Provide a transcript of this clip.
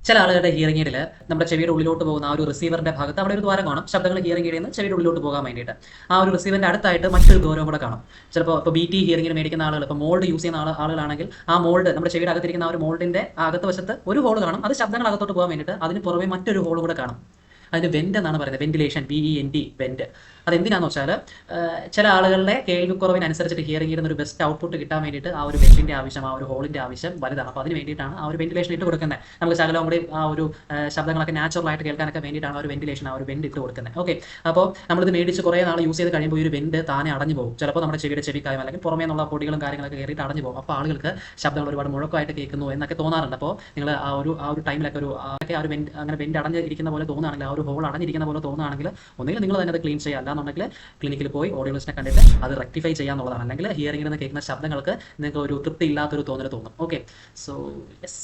ചില ആളുകളുടെ ഹിയറിംഗ് എയ്ഡിൽ നമ്മുടെ ചെവിയുടെ ഉള്ളിലോട്ട് പോകുന്ന ആ ഒരു റിസീവറിന്റെ ഭാഗത്ത് അവിടെ ഒരു ദ്വാരം കാണും. ശബ്ദങ്ങൾ ഹിയറിംഗ് എയ്ഡിൽ നിന്ന് ചെവിയുടെ ഉള്ളിലോട്ട് പോകാൻ വേണ്ടിയിട്ട് ആ ഒരു റിസീവറിന്റെ അടുത്തായിട്ട് മറ്റൊരു ദ്വാരം കൂടെ കാണും. ചിലപ്പോൾ ഇപ്പോൾ BT ഹിയറിംഗിന് മേടിക്കുന്ന ആളുകൾ, ഇപ്പോൾ മോൾഡ് യൂസ് ചെയ്യുന്ന ആളുകളാണെങ്കിൽ ആ മോൾഡ് നമ്മുടെ ചെവിയുടെ അകത്തിരിക്കുന്ന ആ ഒരു മോൾഡിന്റെ അകത്ത് വശത്ത് ഒരു ഹോൾ കാണും. അത് ശബ്ദങ്ങൾ അകത്തോട്ട് പോകാൻ വേണ്ടിയിട്ട് അതിന് പുറമെ മറ്റൊരു ഹോൾ കൂടെ കാണും. അതിന് വെന്റ് എന്നാണ് പറയുന്നത്, വെന്റിലേഷൻ, VENT, വെന്റ്. അതെന്തിനാന്ന് വെച്ചാൽ ചില ആളുകളുടെ കേൾവിക്കുറവിനനുസരിച്ചിട്ട് ഹിയറിംഗ് ഒരു ബെസ്റ്റ് ഔട്ട്പുട്ട് കിട്ടാൻ വേണ്ടിയിട്ട് ആ ഒരു വെന്റിന്റെ ആവശ്യം, ആ ഒരു ഹോളിന്റെ ആവശ്യം വലുതാണ്. അപ്പോൾ അതിന് വേണ്ടിയിട്ടാണ് ആ ഒരു വെന്റിലേഷൻ ഇട്ട് കൊടുക്കുന്നത്. നമുക്ക് ശകലം കൂടി ആ ഒരു ശബ്ദങ്ങളൊക്കെ നാച്ചുറൽ ആയിട്ട് കേൾക്കാനൊക്കെ വേണ്ടിയിട്ടാണ് ആ ഒരു വെന്റിലേഷൻ, ആ ഒരു വെന്റ് ഇട്ട് കൊടുക്കുന്നത്. ഓക്കെ, അപ്പോൾ നമ്മളിത് മേടിച്ച് കുറേ നാൾ യൂസ് ചെയ്ത് കഴിയുമ്പോൾ ഈ ഒരു വെന്റ് താനെ അടഞ്ഞു പോകും. ചിലപ്പോൾ നമ്മുടെ ചെവിക്കായും അല്ലെങ്കിൽ പുറമേ നിന്നുള്ള പൊടികളും കാര്യങ്ങളൊക്കെ കയറിയിട്ട് അടഞ്ഞു പോകും. അപ്പോൾ ആളുകൾക്ക് ശബ്ദങ്ങൾ ഒരുപാട് മുഴക്കമായിട്ട് കേൾക്കുന്നു എന്നൊക്കെ തോന്നാറുണ്ട്. അപ്പോൾ നിങ്ങൾ ആ ഒരു ടൈമിലൊക്കെ ഒരു വെന്റ്, അങ്ങനെ വെന്റ് അടഞ്ഞിരിക്കുന്ന പോലെ തോന്നുകയാണെങ്കിൽ, ആ ഒരു ഹോൾ അടഞ്ഞിരിക്കുന്ന പോലെ തോന്നുകയാണെങ്കിൽ, ഒന്നുകിൽ നിങ്ങൾ തന്നെ അത് ക്ലീൻ ചെയ്യുക, അല്ലാന്നുണ്ടെങ്കിൽ ക്ലിനിക്കിൽ പോയി ഓഡിയോളജിസ്റ്റിനെ കണ്ടിട്ട് അത് റെക്ടിഫൈ ചെയ്യാന്നുള്ളതാണ്. അല്ലെങ്കിൽ ഹിയറിംഗിൽ നിന്ന് കേൾക്കുന്ന ശബ്ദങ്ങൾക്ക് നിങ്ങൾക്ക് ഒരു തൃപ്തി ഇല്ലാത്തൊരു തോന്നൽ തോന്നും. Okay, so yes.